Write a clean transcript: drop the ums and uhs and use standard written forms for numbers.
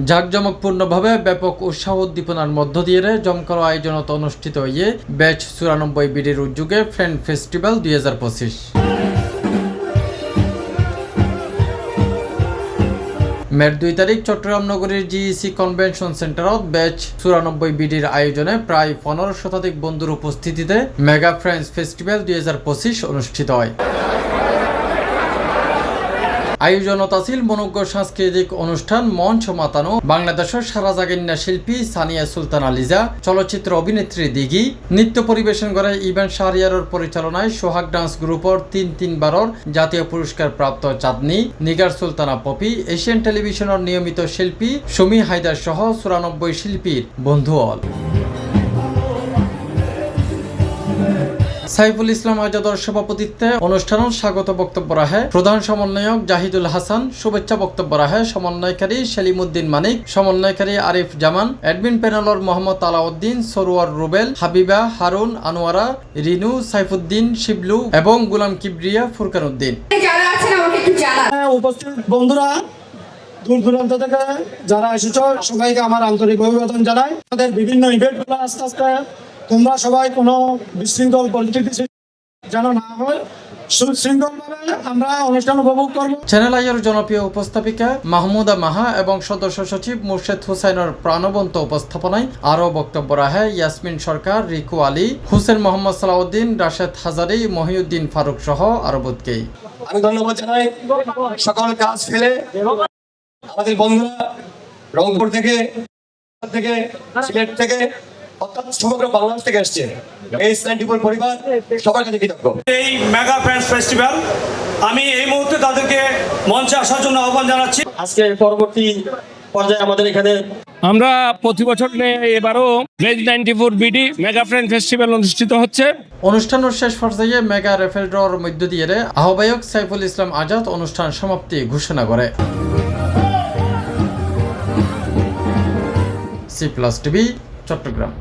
জাঁকজমকপূর্ণভাবে ব্যাপক উৎসাহ উদ্দীপনার মধ্য দিয়ে জমকালো আয়োজনত অনুষ্ঠিত হয়ে ব্যাচ 94 বিডির উদ্যোগে ফ্রেন্ড ফেস্টিভ্যাল 2025। মের 2 তারিখ চট্টগ্রাম নগরীর জিইসি কনভেনশন সেন্টারত ব্যাচ 94 বিডির আয়োজনে প্রায় 15 শতাধিক বন্ধুর উপস্থিতিতে মেগা ফ্রেন্ডস ফেস্টিভ্যাল 2025 অনুষ্ঠিত হয়। আয়োজনত আছিল মনোজ্ঞ সাংস্কৃতিক অনুষ্ঠান মঞ্চ মাতানো বাংলাদেশের সারা জাগিন্যা শিল্পী সানিয়া সুলতানা লিজা, চলচ্চিত্র অভিনেত্রী দিঘি, নৃত্য পরিবেশন করে ইভেন্ট শাহরিয়ারের পরিচালনায় সোহাগ ডান্স গ্রুপের 3 বারের জাতীয় পুরস্কার প্রাপ্ত চাঁদনি, নিগার সুলতানা পপি, এশিয়ান টেলিভিশনের নিয়মিত শিল্পী সুমি হায়দার সহ 94 শিল্পীর বন্ধু অল। সাইফুল ইসলাম আজাদর সভাপতিত্বে অনুষ্ঠানত স্বাগত বক্তব্য রাখে প্রধান সমন্বয়ক জাহিদুল হাসান, শুভেচ্ছা বক্তব্য রাখে সমন্বয়কারী সেলিমউদ্দিন মানিক, সমন্বয়কারী আরিফ জামান, অ্যাডমিন প্যানেলর মোহাম্মদ আলাউদ্দিন, সরোয়ার রুবেল, হাবিবা, হারুন, আনোয়ারা, রিনু, সাইফুদ্দিন, শিবলু এবং গুলাম কিবরিয়া, ফুরকান উদ্দিন। উপস্থিত বন্ধুরা, দূর দূরান্ত থেকে যারা এসেছ সবাইকে আমার আন্তরিক অভিবাদন জানাই। আমাদের বিভিন্ন ইভেন্টগুলো আস্তে আস্তে তোমরা সবাই কোনো বিশৃঙ্খল পরিস্থিতি যেন না হয়, সুশৃঙ্খলভাবে আমরা অনুষ্ঠান উপভোগ করব। চ্যানেল আইয়ের জনপ্রিয় উপস্থাপিকা মাহমুদা মাহা এবং সদস্য সচিব মুর্শেদ হুসাইনের প্রাণবন্ত উপস্থাপনায় আরও বক্তব্য রাখে ইয়াসমিন সরকার, রিকু আলী, হুসেন মোহাম্মদ সালাউদ্দিন, রাশেদ হাজারি, মহিউদ্দিন ফারুক সহ আরো বোধকেই আমি ধন্যবাদ জানাই। সকল কাজ ফেলে আমাদের বন্ধুরা রংপুর থেকে সিলেট থেকে অর্থাৎ সমগ্র বাংলাদেশ থেকে আসছে। এই 94 পরিবার সবার কাছে কৃতজ্ঞ। এই মেগা ফ্রেন্ডস ফেস্টিভ্যাল, আমি এই মুহূর্তে তাদেরকে মঞ্চে আসার জন্য আহ্বান জানাচ্ছি। আজকে পরবর্তী পর্যায়ে আমাদের এখানে আমরা প্রতি বছর এবারও batch 94 BD mega friend festival অনুষ্ঠিত হচ্ছে। অনুষ্ঠানের শেষ পর্যায়ে মেগা রেফেল ড্রর মধ্য দিয়ে আহ্বায়ক সাইফুল ইসলাম আজাদ অনুষ্ঠান সমাপ্তি ঘোষণা করে। C+ TV Chittagong.